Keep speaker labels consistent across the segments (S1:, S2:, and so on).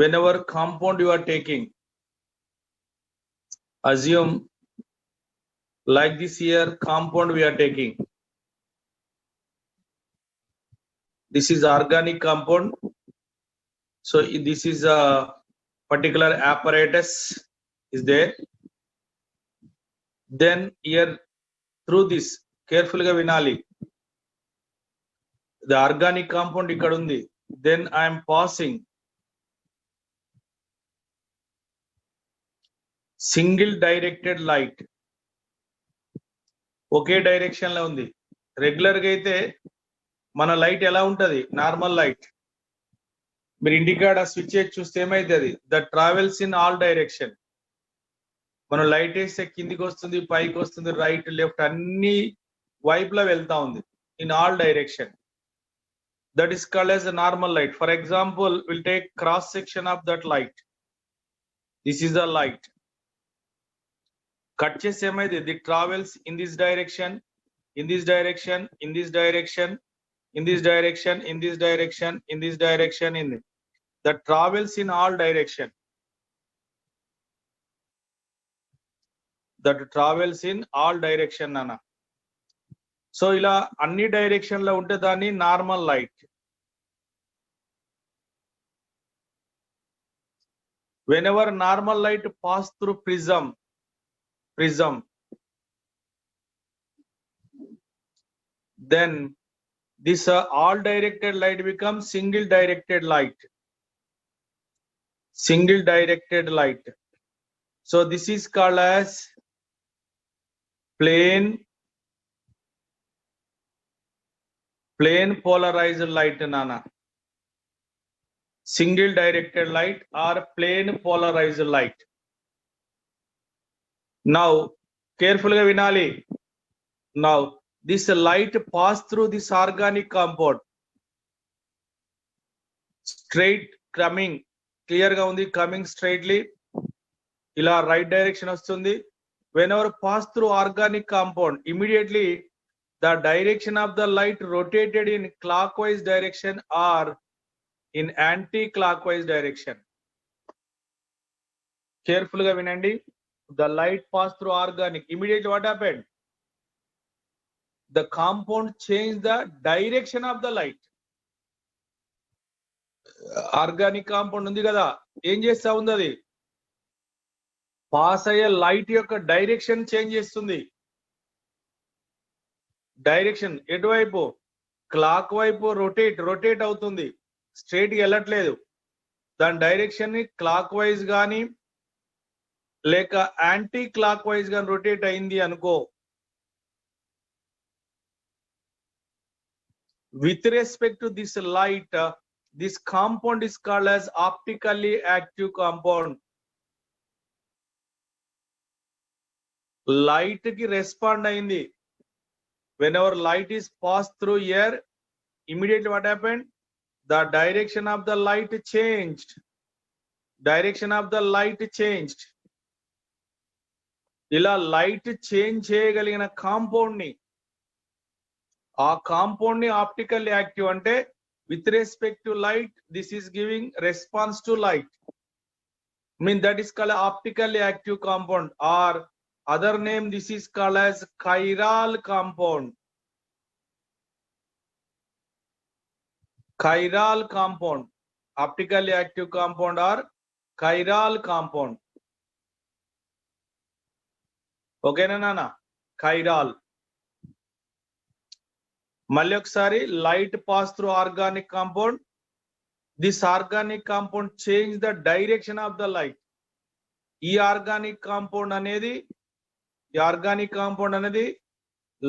S1: whenever compound you are taking, assume like this here compound we are taking. This is organic compound. So this is a particular apparatus is there. Then here through this carefully ga vinali. The organic compound ikkada undi. Then I am passing single directed light. Okay direction లో ఉంది. Regular గా అయితే మన light ఎలా ఉంటది? Normal light. మీరు indicator switch చేసి చూస్తే ఏమైతుంది? The travels in all direction. మనం లైట్ వేస్తే కిందికి వస్తుంది, పైకి వస్తుంది, రైట్ లెఫ్ట్ అన్ని వైపులా వెళ్తా ఉంది. In all direction. That is called as a normal light. For example will take cross section of that light. This is the light. Cut చేసి ఏమైంది? The travels in this direction, in this direction, in this direction, in this direction, in this direction, in this direction, in that travels in all direction. That travels in all direction nana. So ila anni direction lo unte dani normal light. Whenever normal light pass through prism, then this all directed light becomes single directed light. Single directed light. So this is called as plane polarized light nana. Single directed light or plane polarized light. Now carefully ga vinali. Now this light pass through this organic compound. Straight coming, clear ga undi, coming straightly. Ila right direction vastundi. Whenever pass through organic compound, immediately the direction of the light rotated in clockwise direction or in anti-clockwise direction. Carefully ga vinandi. The light pass through organic. Immediately what happened? The compound changed the direction of the light. Organic compound undi kada, em chesta undi adi? Pass ayye light yokka direction change chestundi. Direction etu vaipu? Clock vaipu rotate avutundi. Straight ga ellatledu. Dan direction ni clockwise gaani leka anti clockwise gaani rotate ayindi anuko. With respect to this light, this compound is called as optically active compound. Light ki respond ayindi. Whenever light is passed through here, immediately what happened? The direction of the light changed. Direction of the light changed. Ila light change cheyagalina compound ni, ఆ compound ని optically active అంటే with respect to light this is giving response to light. Mean that is called optically active compound or other name this is called as chiral compound. Chiral compound, optically active compound or chiral compound. ఓకేనా నాన్న? Chiral. మళ్ళీ ఒకసారి light pass through organic compound. This organic compound change the direction of the light. ఈ organic compound అనేది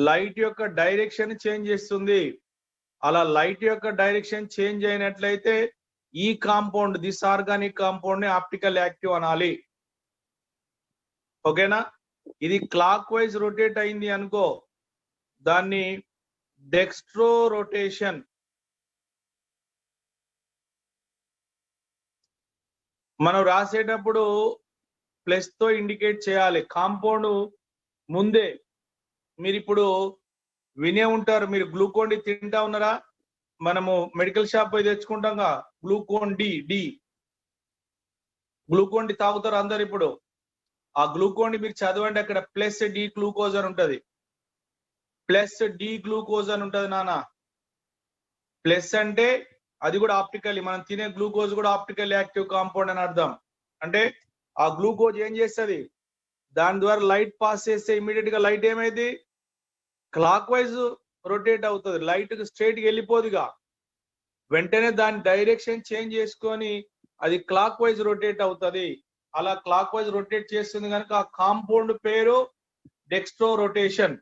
S1: light యొక్క direction change చేస్తుంది. అలా light యొక్క డైరెక్షన్ చేంజ్ అయినట్లయితే ఈ కాంపౌండ్, దిస్ ఆర్గానిక్ కాంపౌండ్ ని ఆప్టికల్ యాక్టివ్ అనాలి. ఓకేనా? ఇది క్లాక్ వైజ్ రొటేట్ అయింది అనుకో, దాన్ని డెక్స్ట్రో రొటేషన్. మనం రాసేటప్పుడు ప్లస్ తో ఇండికేట్ చేయాలి. కాంపౌండ్ ముందే మీరు ఇప్పుడు వినే ఉంటారు, మీరు గ్లూకోన్ డి తింటా ఉన్నారా? మనము మెడికల్ షాప్ పోయి తెచ్చుకుంటాం, గ్లూకోన్ డి. గ్లూకోన్ డి తాగుతారు అందరు ఇప్పుడు. ఆ గ్లూకోన్ డి మీరు చదవండి, అక్కడ ప్లస్ డి గ్లూకోజ్ అని ఉంటది, ప్లస్ డి గ్లూకోజ్ అని ఉంటది నాన్న. ప్లస్ అంటే అది కూడా ఆప్టికల్లీ, మనం తినే గ్లూకోజ్ కూడా ఆప్టికల్ యాక్టివ్ కాంపౌండ్ అని అర్థం. అంటే ఆ గ్లూకోజ్ ఏం చేస్తుంది, దాని ద్వారా లైట్ పాస్ చేస్తే ఇమీడియట్ గా లైట్ ఏమైంది, క్లాక్ వైజ్ రొటేట్ అవుతుంది, లైట్ స్ట్రైట్ గా వెళ్ళిపోదుగా, వెంటనే దాని డైరెక్షన్ చేంజ్ చేసుకొని అది క్లాక్ వైజ్ రొటేట్ అవుతుంది. అలా క్లాక్ వైజ్ రొటేట్ చేస్తుంది కనుక ఆ కాంపౌండ్ పేరు dextro rotation.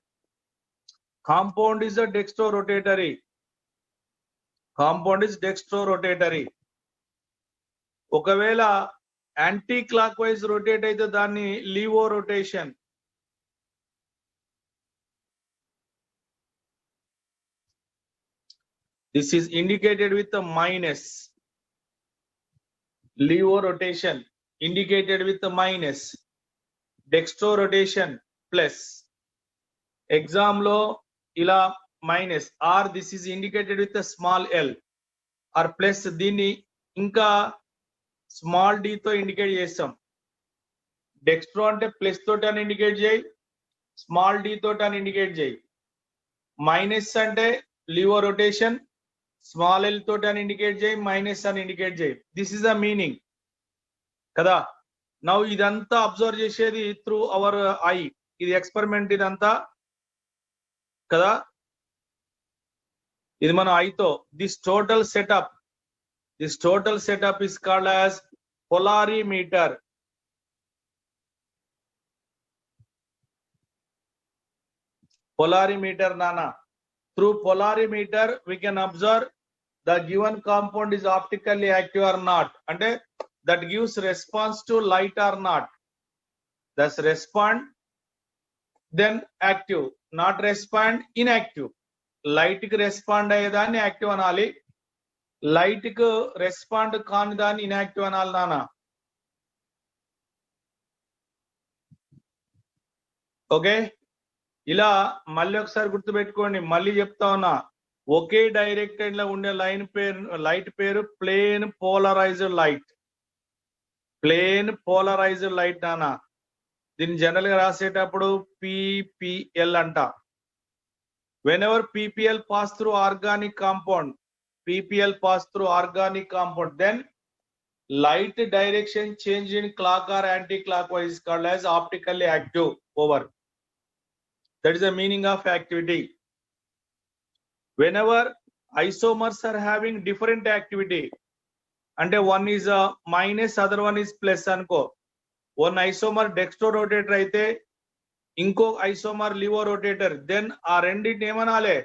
S1: Compound is a dextro rotatory, compound is dextro rotatory. ఒకవేళ యాంటీ క్లాక్ వైజ్ రొటేట్ అయితే దాన్ని levo rotation. This is indicated with minus. Levo rotation indicated with minus, dextro rotation plus. Exam లో ఇలా minus or this is indicated with small l or plus, దీన్ని ఇంకా small d తో indicate చేస్తాం. Dextro అంటే plus తోటి అని indicate చేయి, స్మాల్ డి తోటి అని ఇండికేట్ చేయి. మైనస్ అంటే లీవో రొటేషన్, స్మాల్ ఎల్ తోటి అని ఇండికేట్ చేయి, మైనస్ అని ఇండికేట్ చేయి. దిస్ ఇస్ ద మీనింగ్ కదా. నౌ ఇదంతా అబ్జర్వ్ చేసేది త్రూ అవర్ ఐ, ఇది ఎక్స్పెరిమెంట్ ఇదంతా కదా, ఇది మన ఐతో. This total setup is called as polarimeter. Polarimeter nana. Through polarimeter we can observe the given compound is optically active or not, and that gives response to light or not. Thus respond, then active, not respond, inactive. Light ki respond ayyedani active anali, light ki respond kaani dani inactive anali nana. Okay, ఇలా మళ్ళీ ఒకసారి గుర్తుపెట్టుకోండి, మళ్ళీ చెప్తా ఉన్నా. ఒకే directed లో ఉండే light పేరు plane polarized light. Plane polarized light నానా. దీన్ని జనరల్ గా రాసేటప్పుడు పీపీఎల్ అంట. Whenever PPL pass through organic compound, PPL pass through organic compound, then light direction change in clock or anti-clockwise is called as optically active. Over. That is the meaning of activity. Whenever isomers are having different activity, and one is a minus, other one is plus anko. One isomer dextro rotator aithe, inko isomer levo rotator, then aa rendinte em anale,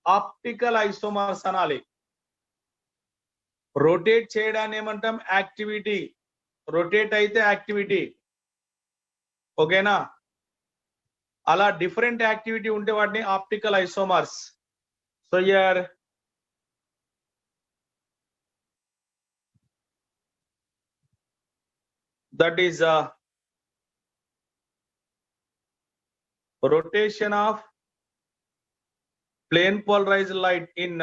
S1: optical isomers anali. Rotate చేయడాన్ని ఏమంటాం, activity. Rotate అయితే activity, ఓకేనా. అలా different activity ఉంటే వాటిని optical isomers. So here that is rotation of plane polarized light in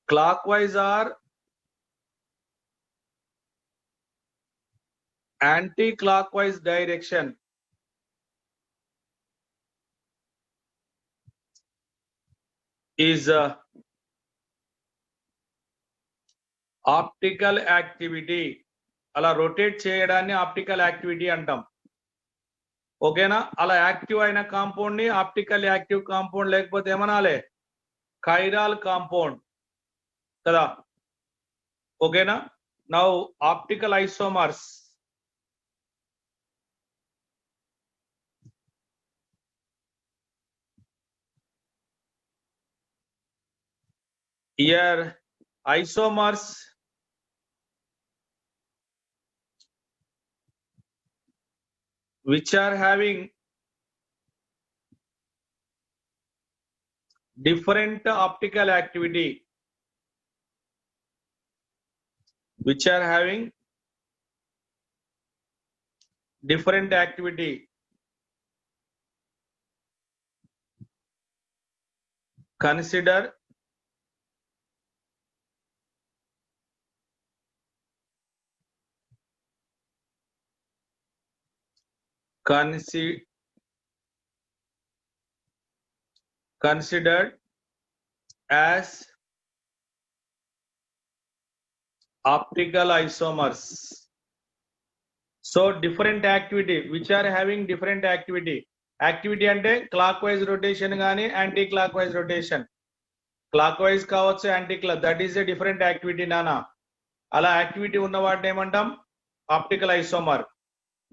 S1: clockwise or anti-clockwise direction. Is optical activity. అలా rotate చేయడాన్ని optical activity అంటాం, ఓకేనా. అలా యాక్టివ్ అయిన కాంపౌండ్ ని ఆప్టికల్ యాక్టివ్ కాంపౌండ్, లేకపోతే ఏమనాలే, కైరాల్ కాంపౌండ్ కదా, ఓకేనా. Now optical isomers. Here isomers which are having different optical activity, which are having different activity, consider considered as optical isomers. So different activity which are having different activity అంటే clockwise rotation గానీ anti clockwise rotation. clockwise కావచ్చు anti that is a different activity నానా. అలా activity ఉన్న వాటిని ఏమంటాం optical isomer.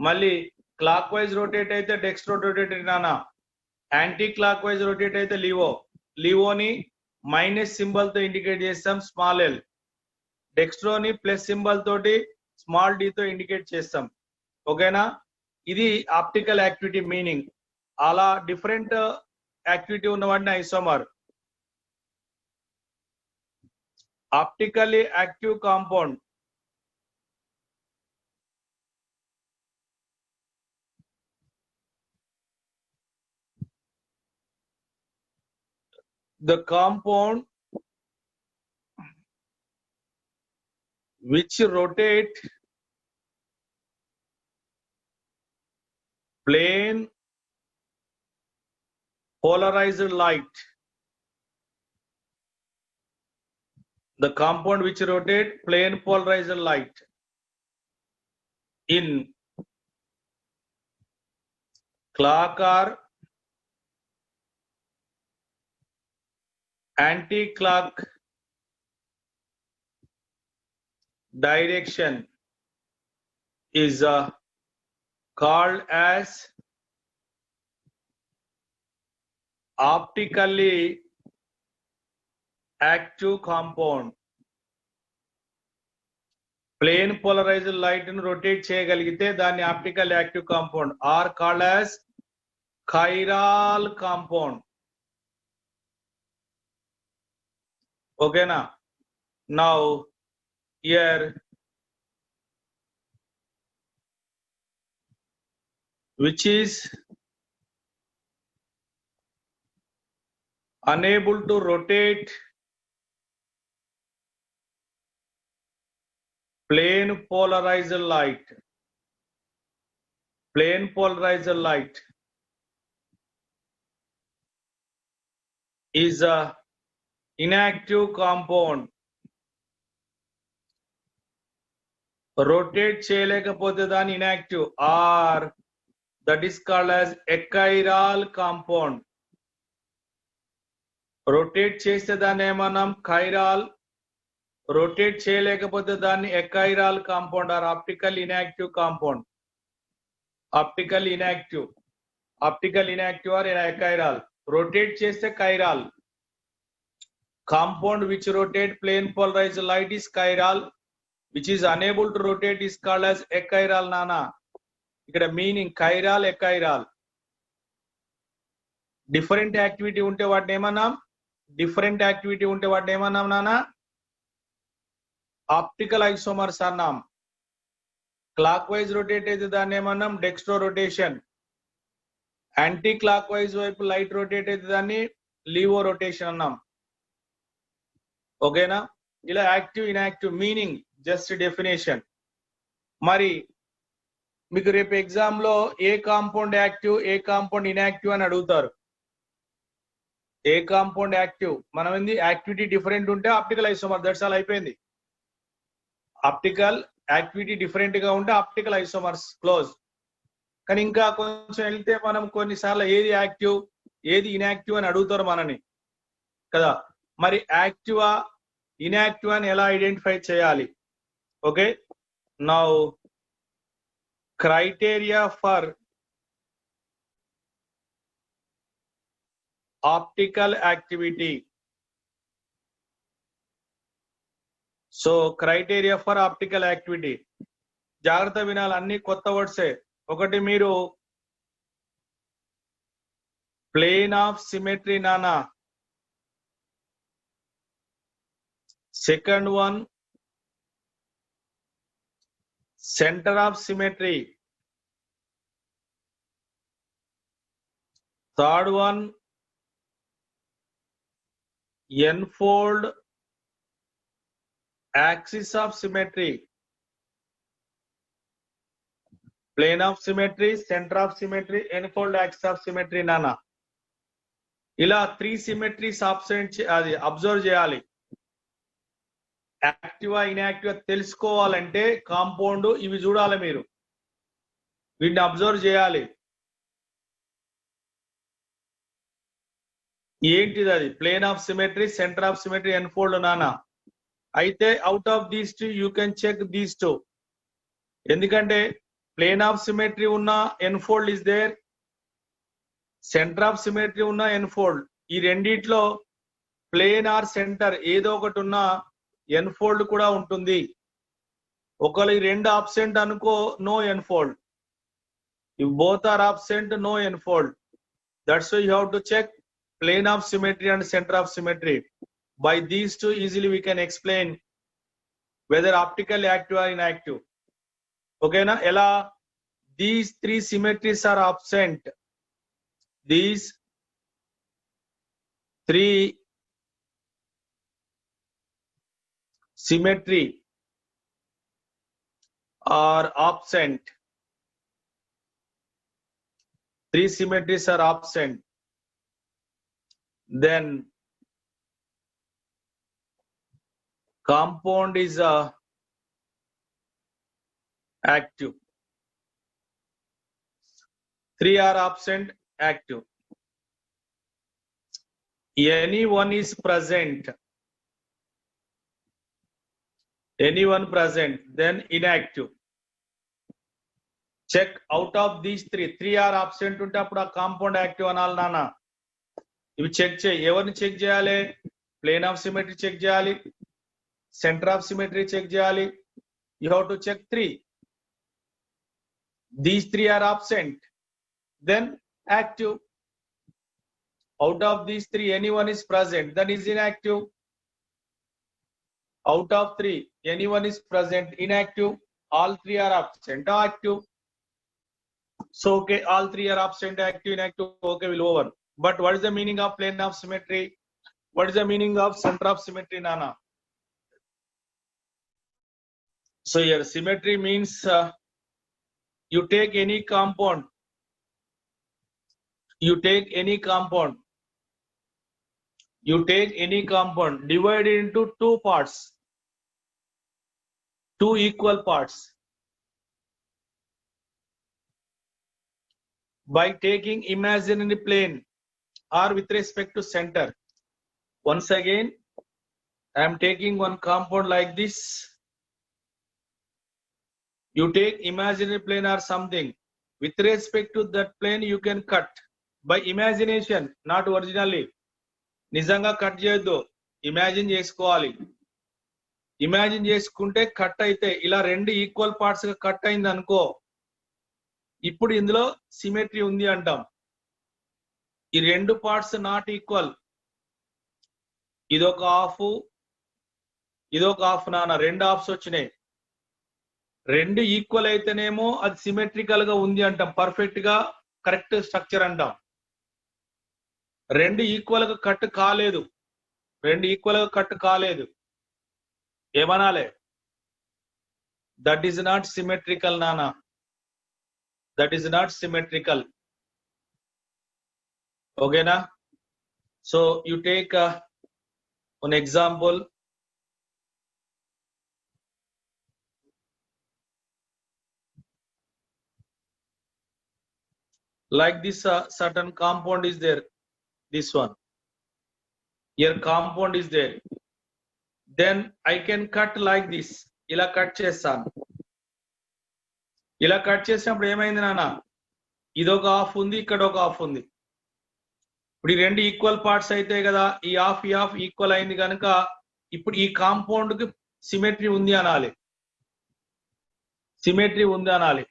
S1: మళ్ళీ clock wise rotate అయితే డెక్స్ట్రో రొటేటెడ్ నానా. యాంటీ క్లాక్ వైజ్ రొటేట్ అయితే లీవోని మైనస్ సింబల్ తో ఇండికేట్ చేస్తాం స్మాల్ ఎల్. డెక్స్ట్రోని ప్లస్ సింబల్ తోటి స్మాల్ డి తో ఇండికేట్ చేస్తాం. ఓకేనా, ఇది ఆప్టికల్ యాక్టివిటీ మీనింగ్. అలా డిఫరెంట్ యాక్టివిటీ ఉన్న వాటిని isomer. Optically active compound the compound which rotate plane polarized light. The compound which rotate plane polarized light in clock or anti-clock direction is called as optically active compound. Plane polarized light ను rotate చేయగలిగితే దాన్ని optical active compound or called as chiral compound. ఓకేనా, now here which is unable to rotate plane polarized light. Plane polarized light is a inactive compound. rotate చేయలేకపోతే దాని inactive or that is called as achiral compound. rotate చేస్తే దాన్ని ఏమన్నాం chiral, rotate చేయలేకపోతే దాన్ని achiral compound or optical inactive compound. optical inactive or achiral. rotate చేస్తే chiral. compound which rotate plane polarized light is chiral, which is unable to rotate is called as achiral nana. ఇక్కడ meaning chiral achiral. Different activity ఉంటే వాటిని ఏమన్నాం నానా optical isomers అన్నాం. Clockwise rotate అయితే దాన్ని ఏమన్నాం dextro rotation. Anti clock wise వైపు లైట్ రొటేట్ అయితే దాన్ని లీవో రొటేషన్ అన్నాం. ఓకేనా, ఇలా active inactive meaning just definition. మరి మీకు రేపు ఎగ్జామ్ లో ఏ కాంపౌండ్ యాక్టివ్ ఏ కాంపౌండ్ ఇన్యాక్టివ్ అని అడుగుతారు. ఏ కాంపౌండ్ యాక్టివ్ మనం ఏంది యాక్టివిటీ డిఫరెంట్ ఉంటే ఆప్టికల్ ఐసోమర్, దట్స్ ఆల్ అయిపోయింది. ఆప్టికల్ యాక్టివిటీ డిఫరెంట్ గా ఉంటే ఆప్టికల్ ఐసోమర్స్ క్లోజ్. కానీ ఇంకా కొంచెం వెళ్తే మనం కొన్నిసార్లు ఏది యాక్టివ్ ఏది ఇన్యాక్టివ్ అని అడుగుతారు మనని కదా. మరి యాక్టివా ఇన్యాక్టివ్ అని ఎలా ఐడెంటిఫై చేయాలి? Okay, now criteria for optical activity. So criteria for optical activity జాగ్రత్త వినాలి, అన్ని కొత్త వర్డ్సే. ఒకటి మీరు ప్లేన్ ఆఫ్ సిమెట్రీ నానా. Second one center of symmetry. Third one n-fold axis of symmetry. Plane of symmetry, centre of symmetry, n fold axis of symmetry నానా. ఇలా 3 సిమెట్రీస్ అది అబ్జర్వ్ చేయాలి. యాక్టివా ఇన్యాక్టివా తెలుసుకోవాలంటే కాంపౌండ్ ఇవి చూడాలి, మీరు వీటిని అబ్జర్వ్ చేయాలి. ఏంటిది అది? Plane of symmetry, centre of symmetry, n fold నానా. అయితే out of these two you can check these two. ఎందుకంటే ప్లేన్ ఆఫ్ సిమెట్రీ ఉన్న n fold is there, centre of symmetry ఉన్న ఎన్ఫోల్డ్. ఈ రెండిట్లో ప్లేన్ ఆర్ సెంటర్ ఏదో ఒకటి ఉన్న ఎన్ఫోల్డ్ కూడా ఉంటుంది. ఒకవేళ ఈ రెండు ఆబ్సెంట్ అనుకో, no n fold. If both are absent, no n fold. That's why you have to check plane of symmetry and center of symmetry. By these two easily we can explain whether optically active or inactive. Okay na? Ela these 3 symmetries are absent. These 3 symmetry are absent. 3 symmetries are absent. Then compound is active. 3 are absent, active. Any one is present. Anyone present, then inactive. Check out of these 3. 3 are absent unte appudu aa compound active anal nana. ఇవి check చేయి. ఎవరిని check చేయాలి? Plane of symmetry check చేయాలి, centre of symmetry check చేయాలి. You have to check 3. These 3 are absent, then active. Out of these 3 anyone is present, then is inactive. Out of 3 anyone is present, inactive. All 3 are absent, active. So okay, all 3 are absent, active, inactive. Okay, we'll over. But what is the meaning of plane of symmetry? What is the meaning of center of symmetry, Nana? So here symmetry means you take any compound. You take any compound. You take any compound, divide it into 2 parts, 2 equal parts. By taking imaginary plane or with respect to center. Once again, I am taking one compound like this. You take imaginary plane or something. With respect to that plane, you can cut. By imagination, not originally. నిజంగా cut చేయొద్దు, imagine చేసుకోవాలి. Imagine చేసుకుంటే cut అయితే ఇలా 2 equal parts గా cut అయింది అనుకో, ఇప్పుడు ఇందులో సిమెట్రీ ఉంది అంటాం. ఈ 2 పార్ట్స్ నాట్ ఈక్వల్. ఇదొక హాఫ్, ఇదొక హాఫ్ నాన్న, 2 హాఫ్స్ వచ్చినాయి. 2 ఈక్వల్ అయితేనేమో అది సిమెట్రికల్ గా ఉంది అంటాం, పర్ఫెక్ట్ గా కరెక్ట్ స్ట్రక్చర్ అంటాం. 2 ఈక్వల్ గా కట్ కాలేదు, 2 ఈక్వల్ గా కట్ కాలేదు, ఏమనాలి? దట్ ఈస్ నాట్ సిమెట్రికల్ నానా. That is not symmetrical. Okay na? So you take an example. Like this certain compound is there, this one. Here compound is there. Then I can cut like this. Ila cut chestanu. ఇలా cut చేసినప్పుడు ఏమైంది నాన్న? ఇదొక half ఉంది, ఇక్కడ ఒక half ఉంది. ఇప్పుడు ఈ 2 ఈక్వల్ పార్ట్స్ అయితే కదా, ఈ హాఫ్ ఈక్వల్ అయింది కనుక ఇప్పుడు ఈ కాంపౌండ్ కి సిమెట్రీ ఉంది అనాలి. సిమెట్రీ ఉంది అనాలి.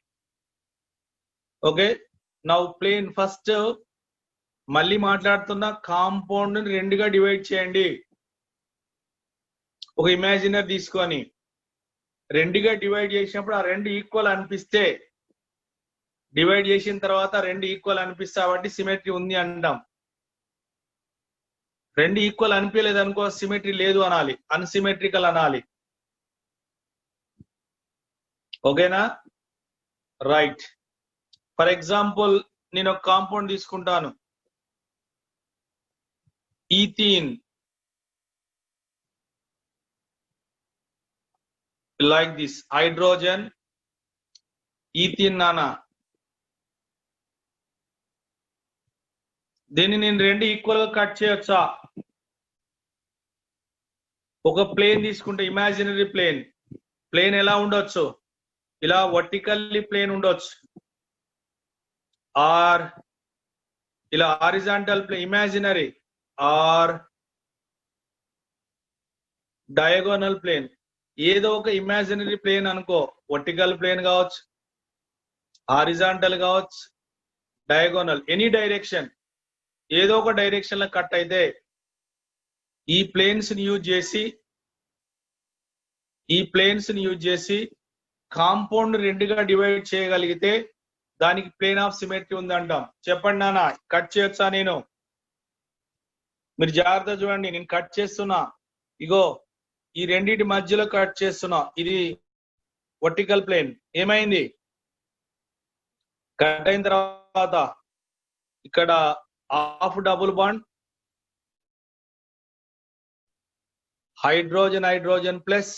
S1: ఓకే, నౌ ప్లేన్ ఫస్ట్ మళ్ళీ మాట్లాడుతున్నా, కాంపౌండ్ ని 2గా డివైడ్ చేయండి. ఒక ఇమాజినర్ తీసుకొని 2గా డివైడ్ చేసినప్పుడు ఆ 2 ఈక్వల్ అనిపిస్తే, డివైడ్ చేసిన తర్వాత 2 ఈక్వల్ అనిపిస్తే కాబట్టి సిమెట్రీ ఉంది అంటాం. 2 ఈక్వల్ అనిపించలేదు అనుకో, సిమెట్రీ లేదు అనాలి, అన్సిమెట్రికల్ అనాలి. ఓకేనా? రైట్. ఫర్ ఎగ్జాంపుల్ నేను ఒక కాంపౌండ్ తీసుకుంటాను, ethene, like this, hydrogen, ethene నానా. దీన్ని నేను రెండు ఈక్వల్ గా కట్ చేయొచ్చా? ఒక ప్లేన్ తీసుకుంటే ఇమాజినరీ ప్లేన్, ప్లేన్ ఎలా ఉండొచ్చు? ఇలా వర్టికల్లీ ప్లేన్ ఉండొచ్చు, ఆర్ ఇలా horizontal plane imaginary, or diagonal plane. ఏదో ఒక ఇమాజినరీ ప్లేన్ అనుకో, వర్టికల్ ప్లేన్ కావచ్చు, హారిజాంటల్ కావచ్చు, డయాగోనల్, ఎనీ డైరెక్షన్, ఏదో ఒక డైరెక్షన్ లో కట్ అయితే ఈ ప్లేన్స్ ని యూజ్ చేసి కాంపౌండ్ రెండుగా డివైడ్ చేయగలిగితే దానికి ప్లేన్ ఆఫ్ సిమెట్రీ ఉంది అంటాం. చెప్పండి నాన్న, కట్ చేయొచ్చా? నేను, మీరు జాగ్రత్త చూడండి, నేను కట్ చేస్తున్నా, ఇగో ఈ రెండింటి మధ్యలో కట్ చేస్తున్నా, ఇది వర్టికల్ ప్లేన్. ఏమైంది? కట్ అయిన తర్వాత ఇక్కడ half double bond, hydrogen plus,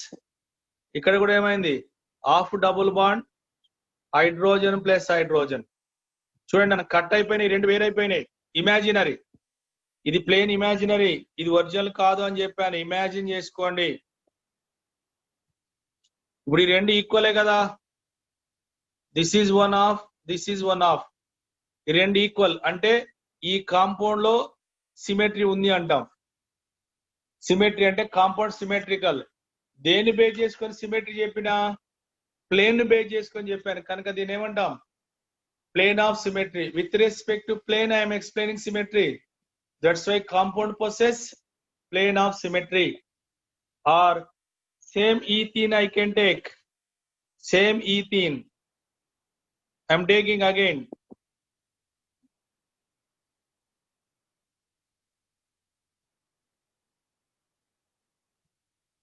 S1: ఇక్కడ కూడా ఏమైంది? Half double bond, hydrogen plus hydrogen. చూడండి నన్ను కట్ అయిపోయినాయి, రెండు వేరైపోయినాయి. ఇమాజినరీ, ఇది ప్లేన్ ఇమాజినరీ, ఇది ఒరిజినల్ కాదు అని చెప్పాను, ఇమాజిన్ చేసుకోండి. ఇప్పుడు ఈ రెండు ఈక్వలే కదా, this is one of, this is one of, ఈ రెండు ఈక్వల్ అంటే ఈ కాంపౌండ్ లో సిమెట్రీ ఉంది అంటాం. సిమెట్రీ అంటే కాంపౌండ్ సిమెట్రికల్. దేన్ని బేస్ చేసుకొని సిమెట్రీ చెప్పినా? ప్లేన్ ను బేస్ చేసుకొని చెప్పాను కనుక దీని ఏమంటాం? Plane of symmetry. With respect to plane I'm explaining symmetry, that's why compound possess plane of symmetry. Or same ethene I can take, same ethene I'm taking again.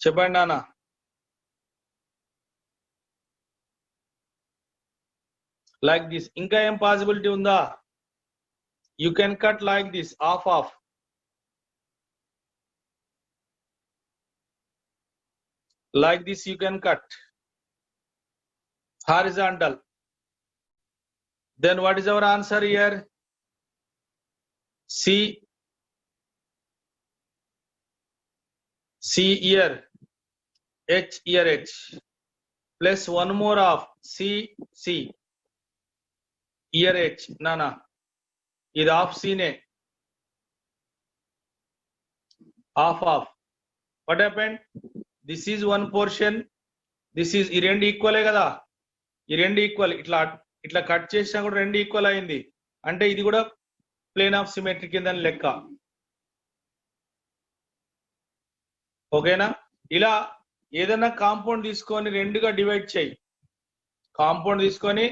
S1: చెప్పండి నాన్న. Like this. ఇంకా ఏం possibility ఉందా? You can cut like this, of. Like this you can cut horizontal. Then what is our answer here? C here, H here, H plus one more of C here, H. Nana, ఇది off సీనే, off. What happened? This is one portion, this is, ఈ రెండు ఈక్వలే కదా, ఈ రెండు equal. ఇట్లా cut చేసినా కూడా రెండు ఈక్వల్ అయింది అంటే ఇది కూడా ప్లేన్ ఆఫ్ సిమెట్రీ కింద లెక్క. ఓకేనా? ఇలా ఏదైనా కాంపౌండ్ తీసుకొని రెండుగా డివైడ్ చేయి, కాంపౌండ్ తీసుకొని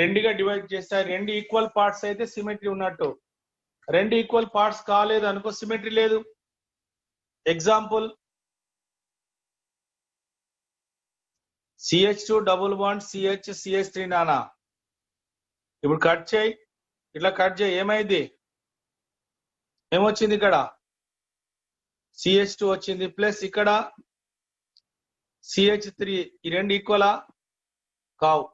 S1: రెండుగా డివైడ్ చేస్తే రెండు ఈక్వల్ పార్ట్స్ అయితే సిమెట్రీ ఉన్నట్టు, రెండు ఈక్వల్ పార్ట్స్ కాలేదు అనుకో సిమెట్రీ లేదు. Example, CH2 double bond CH3 నానా. ఇప్పుడు కట్ చేయి, ఇట్లా కట్ చేయి, ఏమైంది? ఏమొచ్చింది? ఇక్కడ CH2 వచ్చింది ప్లస్ ఇక్కడ CH3. ఈ రెండు ఈక్వలా? కావు.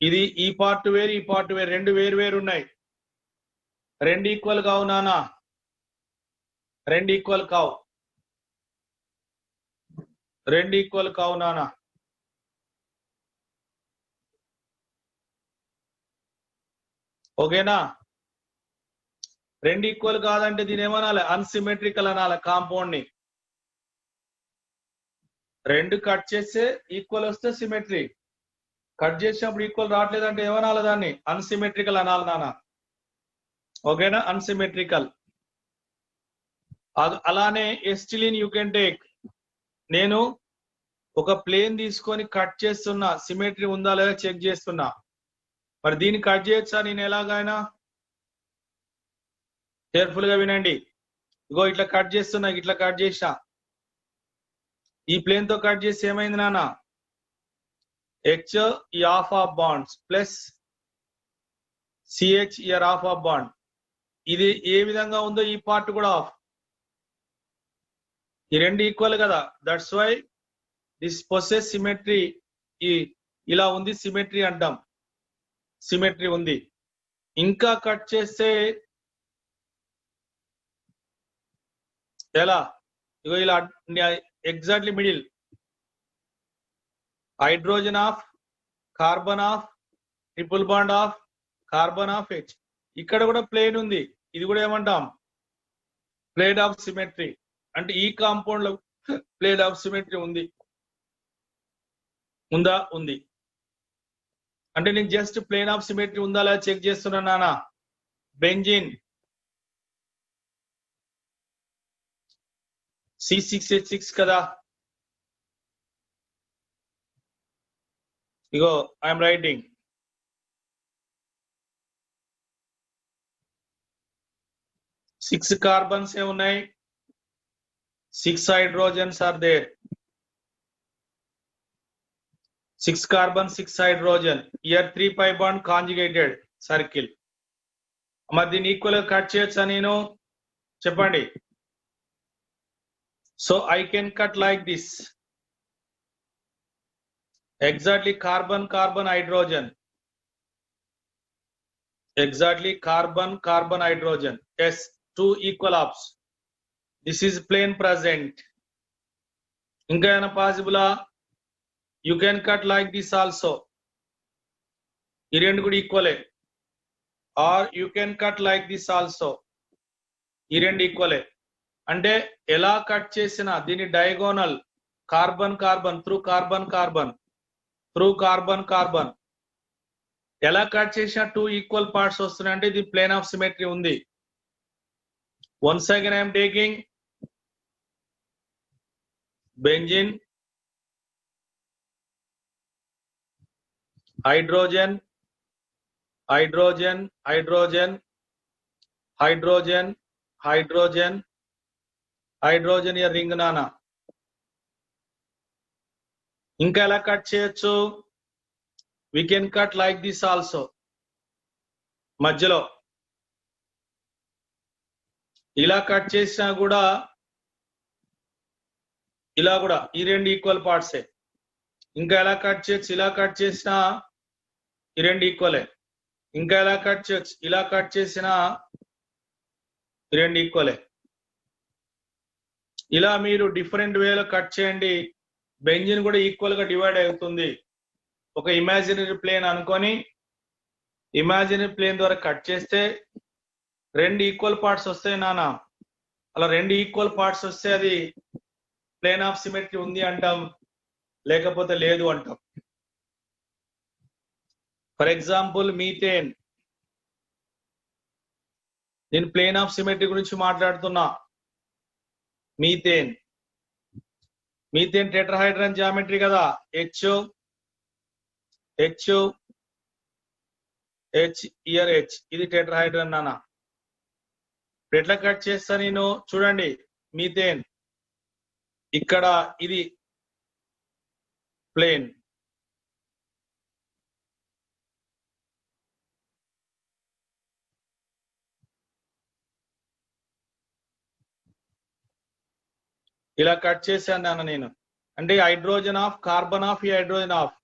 S1: ఇది ఈ పార్ట్ వేరు, ఈ పార్ట్ వేరు, రెండు వేరు వేరు ఉన్నాయి, రెండు ఈక్వల్ కావు నానా, రెండు ఈక్వల్ కావు, రెండు ఈక్వల్ కావు నానా. ఓకేనా? రెండు ఈక్వల్ కాదంటే దీని ఏమనాలి? అన్సిమెట్రికల్ అనాలి కాంపౌండ్ ని. రెండు కట్ చేస్తే ఈక్వల్ వస్తే సిమెట్రీ, కట్ చేసినప్పుడు ఈక్వల్ రావట్లేదంటే ఏమనాలి? దాన్ని అన్సిమెట్రికల్ అనాలి నానా. ఓకేనా? అన్సిమెట్రికల్. అలానే ఎస్టిలిన్ యూ కెన్ టేక్. నేను ఒక ప్లేన్ తీసుకొని కట్ చేస్తున్నా, సిమెట్రీ ఉందా లేదా చెక్ చేస్తున్నా. మరి దీన్ని కట్ చేయొచ్చా నేను ఎలాగైనా? కేర్ఫుల్ గా వినండి. ఇగో ఇట్లా కట్ చేస్తున్నా, ఇట్లా కట్ చేసినా, ఈ ప్లేన్ తో కట్ చేసి ఏమైంది నాన్న? H ఈ half of bonds plus CH here half of bond. ఇది ఏ విధంగా ఉందో ఈ పార్ట్ కూడా ఆఫ్. ఈ రెండు ఈక్వల్ కదా, that's why this possess symmetry. ఇలా ఉంది సిమెట్రీ అంటాం, సిమెట్రీ ఉంది. ఇంకా కట్ చేస్తే ఎలా, ఇగో ఇలా exactly middle, hydrogen of, carbon of, triple bond of, carbon of H. ఇక్కడ కూడా ప్లేన్ ఉంది, ఇది కూడా ఏమంటాం ప్లేన్ ఆఫ్ సిమెట్రీ. అంటే ఈ కాంపౌండ్ లో ప్లేన్ ఆఫ్ సిమెట్రీ ఉంది, ఉందా? ఉంది. అంటే నేను జస్ట్ ప్లేన్ ఆఫ్ సిమెట్రీ ఉందా లేదా చెక్ చేస్తున్నా నానా. బెంజిన్ C6H6 కదా, ఇగో ఐఎమ్ రైటింగ్ 6 కార్బన్స్ ఏ ఉన్నాయి, 6 hydrogens are there. 6 carbon, 6 hydrogen. Here 3 pi bond conjugated circle. మరి దీన్ని ఈక్వల్ గా కట్ చేయొచ్చా నేను? చెప్పండి. So I can cut like this. Exactly carbon carbon hydrogen, exactly carbon carbon hydrogen. Yes, 2 equal ఆప్స్. This is plane present. ఇంకా ఏమైనా పాసిబులా? You can cut like this also. ఈ రెండు కూడా ఈక్వలే. Or you can cut like this also. ఈ రెండు ఈక్వలే. అంటే ఎలా కట్ చేసినా దీని diagonal carbon carbon through carbon carbon through carbon carbon ఎలా కట్ చేసినా 2 ఈక్వల్ పార్ట్స్ వస్తున్నాయంటే ఇది ప్లేన్ ఆఫ్ సిమెట్రీ ఉంది. Once again I'm taking benzene, hydrogen, hydrogen, hydrogen, hydrogen, hydrogen, hydrogen या ring नाना. ఇంకా ఎలా కట్ చేయొచ్చు? we can cut like this also. మధ్యలో ఇలా కట్ చేసినా కూడా ఇలా కూడా ఈ రెండు ఈక్వల్ పార్ట్సే. ఇంకా ఎలా కట్ చేయొచ్చు? ఇలా కట్ చేసినా ఈ రెండు ఈక్వలే. ఇంకా ఎలా కట్ చేయొచ్చు? ఇలా కట్ చేసినా ఈ రెండు ఈక్వలే. ఇలా మీరు డిఫరెంట్ వేలో కట్ చేయండి, బెంజిన్ కూడా ఈక్వల్ గా డివైడ్ అవుతుంది. ఒక ఇమాజినరీ ప్లేన్ అనుకొని ఇమాజినరీ ప్లేన్ ద్వారా కట్ చేస్తే రెండు ఈక్వల్ పార్ట్స్ వస్తాయి నానా. అలా రెండు ఈక్వల్ పార్ట్స్ వస్తే అది ప్లేన్ ఆఫ్ సిమెట్రీ ఉంది అంటాం, లేకపోతే లేదు అంటాం. For example methane. నేను ప్లేన్ ఆఫ్ సిమెట్రీ గురించి మాట్లాడుతున్నా. మీథేన్, మీథేన్ టెట్రాహైడ్రన్ జామెట్రీ కదా. H H H year H, ఇది టెట్రాహైడ్రన్ నానా. ఎట్లా కట్ చేస్తా నేను? చూడండి, మీథేన్ ఇక్కడ ఇది ప్లేన్, ఇలా కట్ చేశాను నాన్న నేను. అంటే హైడ్రోజన్ ఆఫ్, కార్బన్ ఆఫ్, ఈ హైడ్రోజన్ ఆఫ్,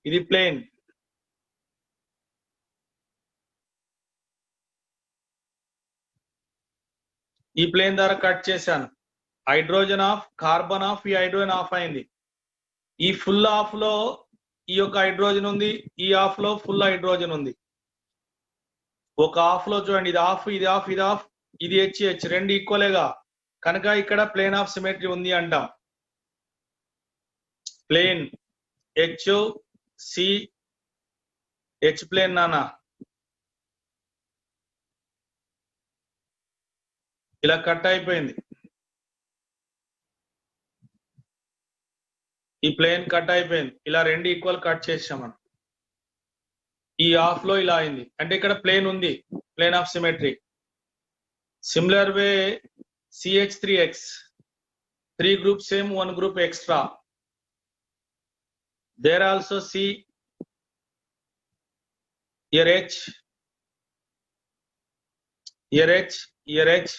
S1: ఇది ప్లేన్. ఈ ప్లేన్ ద్వారా కట్ చేశాను. హైడ్రోజన్ ఆఫ్, కార్బన్ ఆఫ్, ఈ హైడ్రోజన్ ఆఫ్ అయింది. ఈ ఫుల్ ఆఫ్ లో ఈ యొక్క హైడ్రోజన్ ఉంది, ఈ ఆఫ్ లో ఫుల్ హైడ్రోజన్ ఉంది. ఒక ఆఫ్ లో చూడండి, ఇది ఆఫ్, ఇది ఆఫ్, ఇది ఆఫ్, ఇది HH, రెండు ఈక్వలేగా. కనుక ఇక్కడ ప్లేన్ ఆఫ్ సిమెట్రీ ఉంది అంటాం. ప్లేన్ H ప్లేన్ నానా. ఇలా కట్ అయిపోయింది. ఈ ప్లేన్ కట్ అయిపోయింది. ఇలా రెండు ఈక్వల్ కట్ చేసాం మనం. ఈ ఆఫ్ లో ఇలా అయింది అంటే ఇక్కడ ప్లేన్ ఉంది, plane of symmetry. Similar way CH3X, 3 groups same, 1 group extra. There also see here H, here H, here H,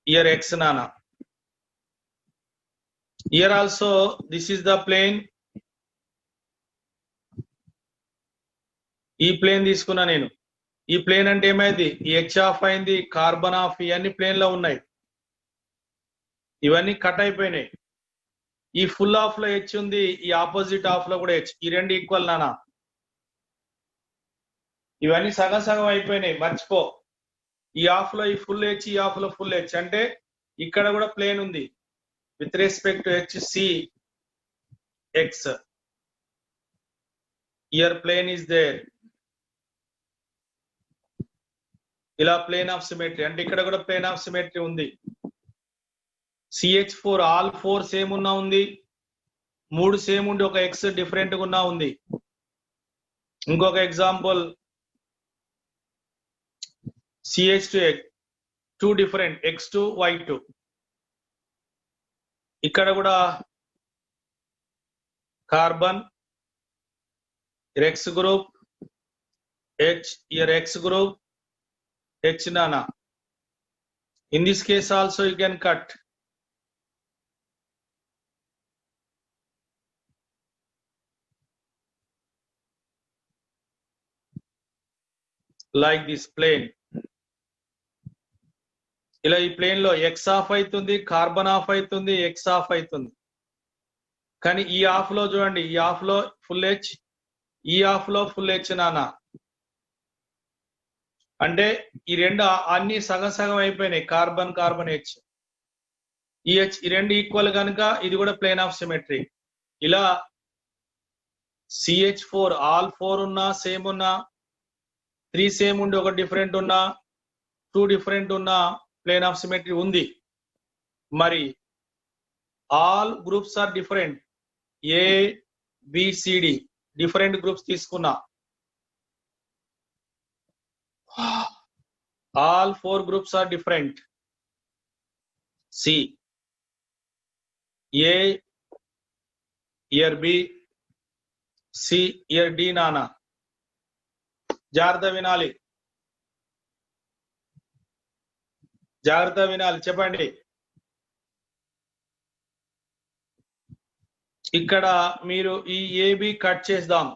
S1: here X nana. Here also this is the plane. ఈ ప్లేన్ తీసుకున్నా నేను. ఈ ప్లేన్ అంటే ఏమైంది? ఈ H of అయింది, carbon of, ఇవన్నీ plane లో ఉన్నాయి. ఇవన్నీ కట్ అయిపోయినాయి. ఈ ఫుల్ ఆఫ్ లో హెచ్ ఉంది, ఈ ఆపోజిట్ ఆఫ్ లో కూడా హెచ్. ఈ రెండు ఈక్వల్ నానా. ఇవన్నీ సగం సగం అయిపోయినాయి, మర్చిపో. ఈ ఆఫ్ లో ఈ ఫుల్ హెచ్, ఈ ఆఫ్ లో ఫుల్ హెచ్. అంటే ఇక్కడ కూడా ప్లేన్ ఉంది with respect to H C X. Here plane is there. ఇలా ప్లేన్ ఆఫ్ సిమెట్రీ అంటే ఇక్కడ కూడా ప్లేన్ ఆఫ్ సిమెట్రీ ఉంది. CH4 ఆల్ 4 సేమ్ ఉన్నా ఉంది, 3 సేమ్ ఉండి ఒక ఎక్స్ డిఫరెంట్ గా ఉన్నా ఉంది. ఇంకొక example CH2 2 different X2 Y2. ఇక్కడ కూడా carbon X group H, here X group H nana. In this case also you can cut. Like this plane. ఇలా ఈ ప్లేన్ లో ఎక్స్ ఆఫ్ అవుతుంది, కార్బన్ ఆఫ్ అవుతుంది, ఎక్స్ ఆఫ్ అవుతుంది. కానీ ఈ ఆఫ్ లో చూడండి, ఈ ఆఫ్ లో ఫుల్ హెచ్, ఈ ఆఫ్ లో ఫుల్ హెచ్ నానా. అంటే ఈ రెండు అన్ని సగం సగం అయిపోయినాయి, కార్బన్ కార్బన్ హెచ్. ఈ హెచ్ ఈ రెండు ఈక్వల్ కనుక ఇది కూడా ప్లేన్ ఆఫ్ సిమెట్రీ. ఇలా CH4 ఆల్ 4 ఉన్నా సేమ్ ఉన్నా, 3 సేమ్ ఉండి ఒక డిఫరెంట్ ఉన్నా, 2 డిఫరెంట్ ఉన్నా ప్లేన్ ఆఫ్ సిమెట్రీ ఉంది. మరి all groups are different, ABCD different groups తీసుకున్నా, all 4 groups are different. C, A, here B, C, here D nana. జాగ్రత్త వినాలి, జాగ్రత్త వినాలి, చెప్పండి. ఇక్కడ మీరు ఈ AB కట్ చేద్దాం.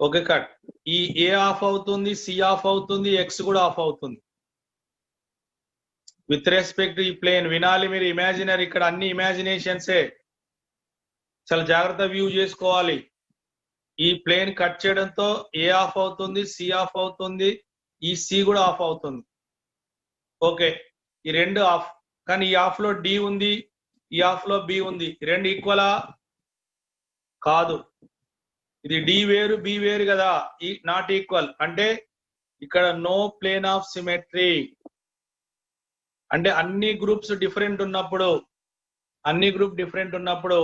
S1: Okay cut. ఈ A ఆఫ్ అవుతుంది, C ఆఫ్ అవుతుంది, X కూడా ఆఫ్ అవుతుంది. విత్ రెస్పెక్ట్ ఈ ప్లేన్ వినాలి మీరు. ఇమాజినరీ, ఇక్కడ అన్ని ఇమాజినేషన్సే. చాలా జాగ్రత్త వ్యూ చేసుకోవాలి. ఈ ప్లేన్ కట్ చేయడంతో A ఆఫ్ అవుతుంది, C ఆఫ్ అవుతుంది, ఈ C కూడా ఆఫ్ అవుతుంది. ఓకే, ఈ రెండు ఆఫ్. కానీ ఈ ఆఫ్ లో D ఉంది, ఈ ఆఫ్ లో B ఉంది. రెండు ఈక్వలా? కాదు. ఇది D వేరు, B వేరు కదా, ఈ నాట్ ఈక్వల్. అంటే ఇక్కడ నో ప్లేన్ ఆఫ్ సిమెట్రీ. అంటే అన్ని గ్రూప్స్ డిఫరెంట్ ఉన్నప్పుడు, అన్ని గ్రూప్ డిఫరెంట్ ఉన్నప్పుడు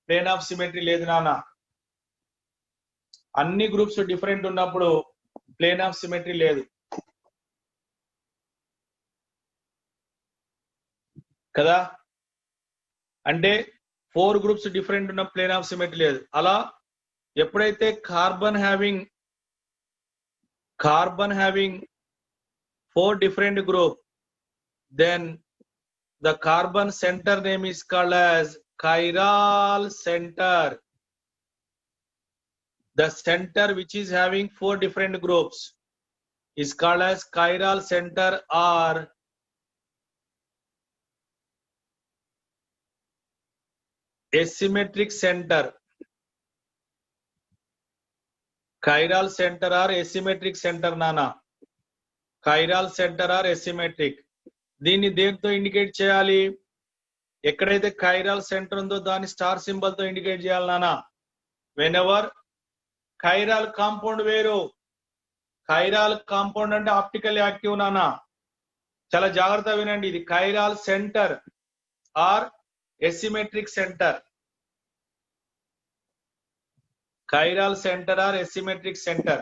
S1: ప్లేన్ ఆఫ్ సిమెట్రీ లేదు నాన్న. అన్ని గ్రూప్స్ డిఫరెంట్ ఉన్నప్పుడు ప్లేన్ ఆఫ్ సిమెట్రీ లేదు కదా. అంటే 4 గ్రూప్స్ డిఫరెంట్ ఉన్న ప్లేన్ ఆఫ్ సిమెట్రీ లేదు. అలా ఎప్పుడైతే carbon having 4 different group, then the carbon center name is called as chiral center. The center which is having 4 different groups is called as chiral center or asymmetric center. Chiral center or asymmetric center nana. Chiral center or asymmetric. దీన్ని దేంతో indicate చేయాలి? ఎక్కడైతే chiral center ఉందో దాన్ని star symbol తో indicate చేయాలి నానా. whenever chiral compound వేరు, chiral కాంపౌండ్ అంటే ఆప్టికల్ యాక్టివ్ నానా. చాలా జాగ్రత్త వినండి. ఇది chiral center or asymmetric center. Chiral center or asymmetric center.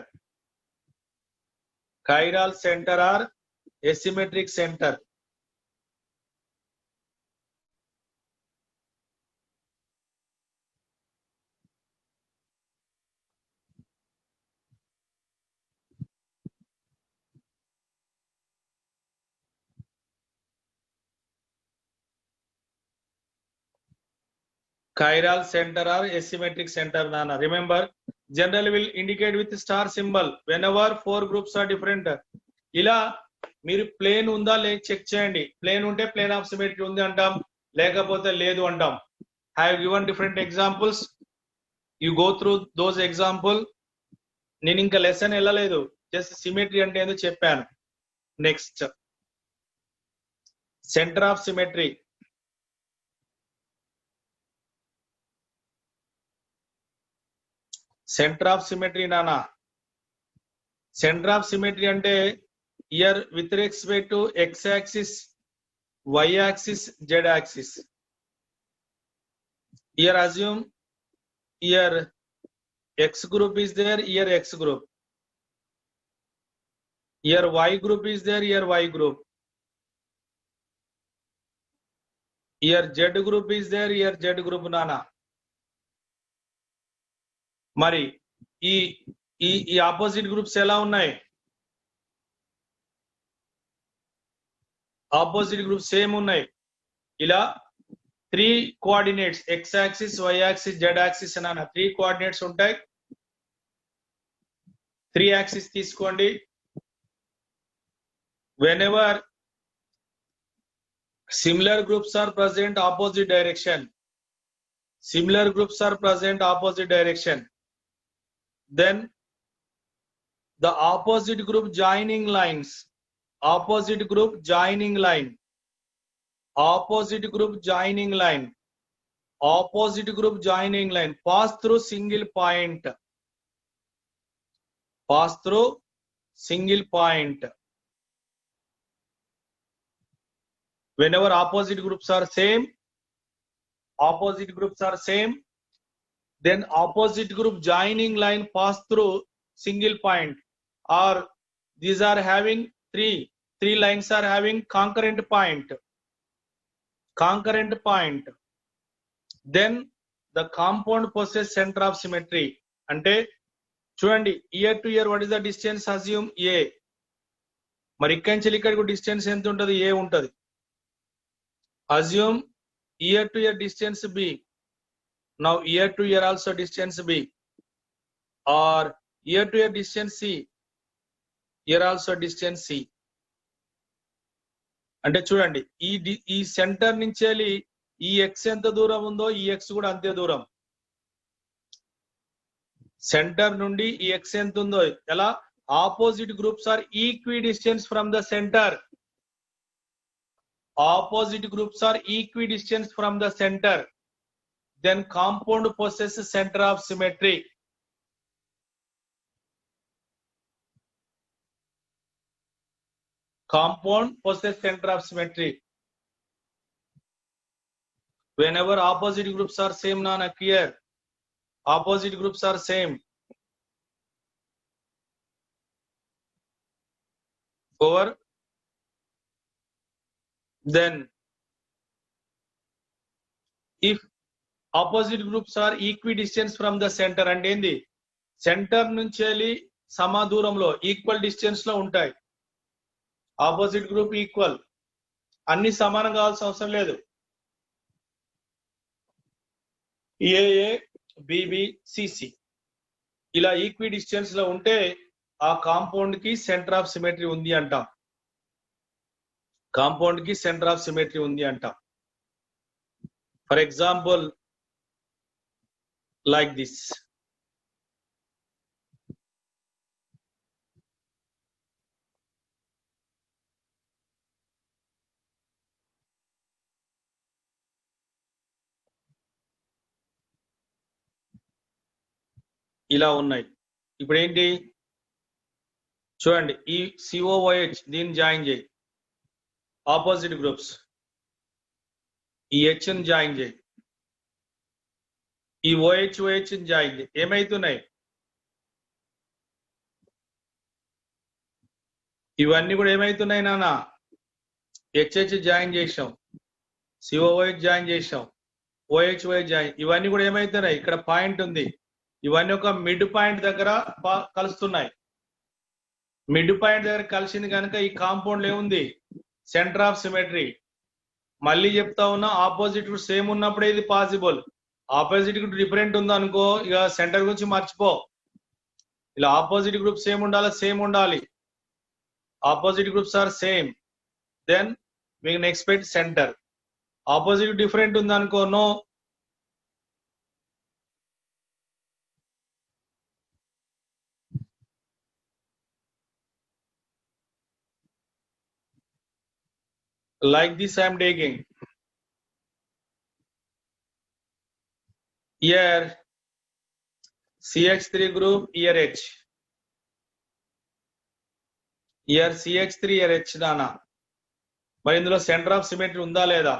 S1: Chiral center or asymmetric center. Chiral center or asymmetric center, Nana. Remember, generally will indicate with star symbol whenever four groups are different. ఇలా మీరు plane ఉందా లేదు check చేయండి. Plane ఉంటే plane of symmetry ఉంది అంటాం, లేకపోతే లేదు అంటాం. Have given different examples, you go through those example. నేను ఇంకా లెసన్ వెళ్ళలేదు, జస్ట్ సిమెట్రీ అంటే ఏదో చెప్పాను. Next, centre of symmetry. Centre of symmetry నానా, సెంటర్ ఆఫ్ సిమెట్రీ అంటే here with respect to X axis, Y axis, Z axis. Here assume here x group is there, here x group. Here y group is there, here y group. Here z group is there, here z group, nana. మరి ఈ ఈ ఈ opposite groups ఎలా ఉన్నాయి? Opposite groups same ఉన్నాయి. ఇలా 3 coordinates, x axis, y axis, z axis అన్న 3 coordinates ఉంటాయి. 3 యాక్సిస్ తీసుకోండి. whenever similar groups are present opposite direction, similar groups are present opposite direction, then the opposite group joining lines, opposite group joining line, opposite group joining line, opposite group joining line pass through single point, pass through single point. Whenever opposite groups are same, opposite groups are same, then opposite group joining line pass through single point, or these are having three lines are having concurrent point, then the compound possess center of symmetry. అంటే చూడండి, year to year what is the distance? Assume a. మరి ఇక్కడి నుంచి ఇక్కడికి distance ఎంత ఉంటుంది? a ఉంటుంది. assume ear to ear distance b. Now ear to ear also distance b, or ear to ear distance c, here also distance c. అంటే చూడండి, ఈ సెంటర్ నుంచి ఈ x ఎంత దూరం ఉందో ఈ x కూడా అంతే దూరం. సెంటర్ నుండి ఈ x ఎంత ఉందో, ఎలా? Opposite groups are equidistance from the centre. Opposite groups are equidistant from the center, then compound possesses center of symmetry. Compound possesses center of symmetry. Whenever opposite groups are same, nana, clear? Opposite groups are same. Over. Then if opposite groups are equidistant from the center, అంటే ఏంది? Centre నుంచి సమ దూరంలో equal distance లో ఉంటాయి. Opposite group equal, అన్ని సమానం కావాల్సిన అవసరం లేదు. ఏఏ, బిబి, సిసి ఇలా ఈక్వి డిస్టెన్స్ లో ఉంటే ఆ కాంపౌండ్ కి సెంటర్ ఆఫ్ సిమెట్రీ ఉంది అంటాం. కాంపౌండ్ కి సెంటర్ ఆఫ్ సిమెట్రీ ఉంది అంటాం. For example like this. ఇలా ఉన్నాయి. ఇప్పుడు ఏంటి చూడండి, ఈ సిఓఓహెచ్ దీన్ని జాయిన్ చేయి, ఆపోజిట్ గ్రూప్స్. ఈ హెచ్ ని జాయిన్ చేయి, ఈ ఓహెచ్ ని జాయిన్ చేయి. ఏమైతున్నాయి? ఇవన్నీ కూడా ఏమైతున్నాయి నాన్న, హెచ్హెచ్ జాయిన్ చేసాం, సిఓహెచ్ జాయిన్ చేసాం, ఓహెచ్ఓఐ జాయిన్, ఇవన్నీ కూడా ఏమైతున్నాయి, ఇక్కడ పాయింట్ ఉంది, ఇవన్నీ ఒక మిడ్ పాయింట్ దగ్గర కలుస్తున్నాయి. మిడ్ పాయింట్ దగ్గర కలిసింది కనుక ఈ కాంపౌండ్ ఏముంది, సెంటర్ ఆఫ్ సిమెట్రీ. మళ్ళీ చెప్తా ఉన్నా, ఆపోజిట్ సేమ్ ఉన్నప్పుడే ఇది పాసిబుల్. ఆపోజిట్ గ్రూప్ డిఫరెంట్ ఉందనుకో, ఇక సెంటర్ గురించి మర్చిపో. ఇలా ఆపోజిట్ గ్రూప్ సేమ్ ఉండాలి, సేమ్ ఉండాలి. Opposite groups are same, then we can expect centre. Opposite different ఉందనుకో, no. Like this I am taking. Here CH3 group, here H. Here CH3, here H నానా. మరి ఇందులో centre of symmetry ఉందా లేదా?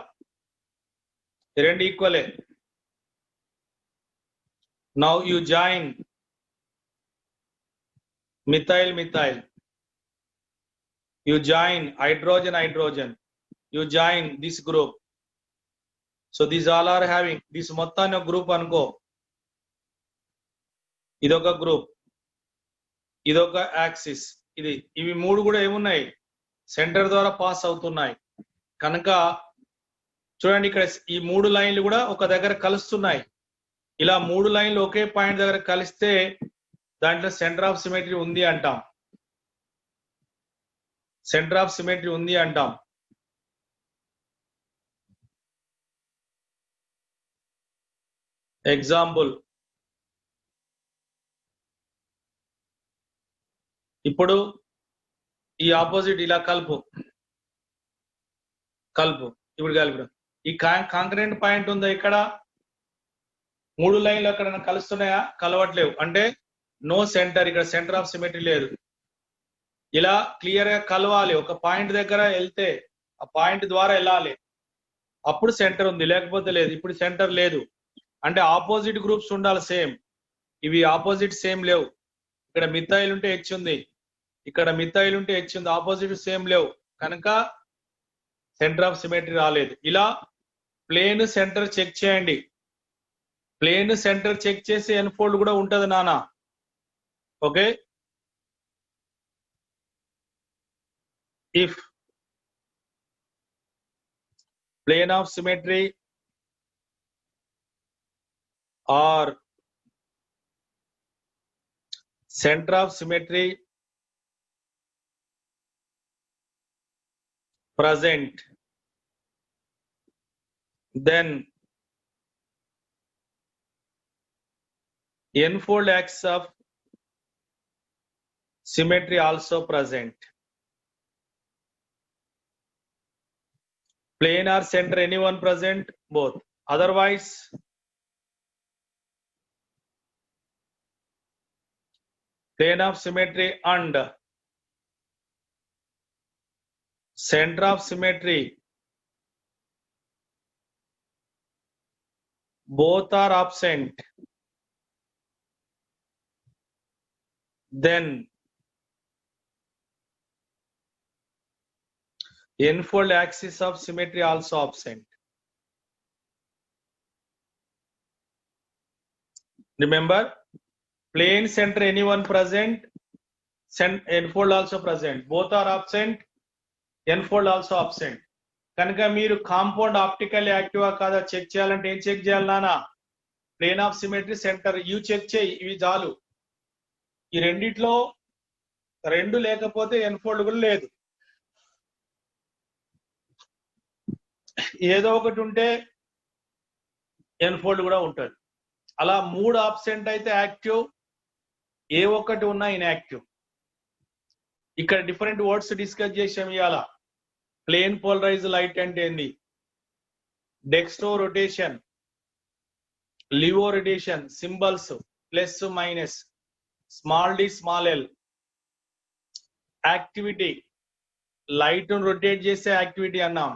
S1: రెండు ఈక్వలే. Now you join methyl methyl. You join hydrogen hydrogen. You join this group. So these all are having this మొత్తాన్ని ఒక group అనుకో. ఇదొక గ్రూప్, ఇదొక యాక్సిస్, ఇవి మూడు కూడా ఏమున్నాయి, సెంటర్ ద్వారా పాస్ అవుతున్నాయి. కనుక చూడండి, ఇక్కడ ఈ మూడు లైన్లు కూడా ఒక దగ్గర కలుస్తున్నాయి. ఇలా మూడు లైన్లు ఒకే పాయింట్ దగ్గర కలిస్తే దాంట్లో సెంటర్ ఆఫ్ సిమెట్రీ ఉంది అంటాం. సెంటర్ ఆఫ్ సిమెట్రీ ఉంది అంటాం. ఎగ్జాంపుల్, ఇప్పుడు ఈ ఆపోజిట్ ఇలా కలుపు, ఇప్పుడు కలిపి ఈ కాంకరెంట్ పాయింట్ ఉందా, ఇక్కడ మూడు లైన్లు అక్కడ కలుస్తున్నాయా, కలవట్లేవు, అంటే నో సెంటర్, ఇక్కడ సెంటర్ ఆఫ్ సిమెట్రీ లేదు. ఇలా క్లియర్ గా కలవాలి, ఒక పాయింట్ దగ్గర వెళ్తే ఆ పాయింట్ ద్వారా వెళ్ళాలి, అప్పుడు సెంటర్ ఉంది, లేకపోతే లేదు. ఇప్పుడు సెంటర్ లేదు అంటే ఆపోజిట్ గ్రూప్స్ ఉండాలి సేమ్. ఇవి ఆపోజిట్ సేమ్ లేవు. ఇక్కడ మిథైల్ ఉంటే హెచ్ ఉంది, ఇక్కడ మిథైల్ ఉంటే హెచ్ ఉంది, ఆపోజిట్ సేమ్ లేవు కనుక సెంటర్ ఆఫ్ సిమెట్రీ రాలేదు. ఇలా ప్లేన్ సెంటర్ చెక్ చేయండి. ప్లేన్ సెంటర్ చెక్ చేసి ఎన్ఫోల్డ్ కూడా ఉంటది నానా. Okay, if plane of symmetry or center of symmetry present, then n-fold axis of symmetry also present. Plane or center, anyone present, both. Otherwise, plane of symmetry and center of symmetry both are absent, then n-fold axis of symmetry also absent. Remember, plane center anyone present, n-fold also present, both are absent, n-fold also absent. కనుక మీరు compound optical యాక్టివా కాదా check చేయాలంటే ఏం check చేయాలి నానా? Plane of symmetry, centre, you check చేయి, ఇవి చాలు. ఈ రెండిట్లో రెండు లేకపోతే ఎన్ఫోల్డ్ కూడా లేదు. ఏదో ఒకటి ఉంటే ఎన్ఫోల్డ్ కూడా ఉంటుంది. అలా మూడు ఆబ్సెంట్ అయితే యాక్టివ్, ఏ ఒక్కటి ఉన్నా ఇన్యాక్టివ్. ఇక్కడ డిఫరెంట్ వర్డ్స్ డిస్కస్ చేసాం ఇవాళ. ప్లేన్ పోలరైజ్ లైట్ అంటే ఏంది, dextro rotation, levo rotation, symbols plus minus, small d small l, activity, light ను రొటేట్ చేసే యాక్టివిటీ అన్నాం.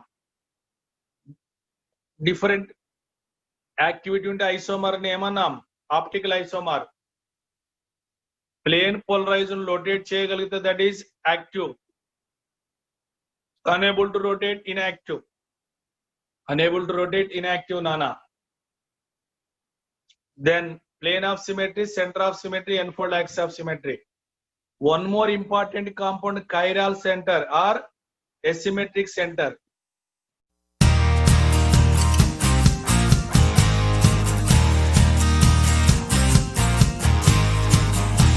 S1: డిఫరెంట్ యాక్టివిటీ ఉంటే ఐసోమర్ ని ఏమన్నాం, ఆప్టికల్ ఐసోమర్. ప్లేన్ పోలరైజ్ ను రొటేట్ చేయగలిగితే that is active. Unable to rotate, inactive. Unable to rotate, inactive, Nana. Then plane of symmetry, center of symmetry, n-fold axis of symmetry. One more important component, chiral center or asymmetric center.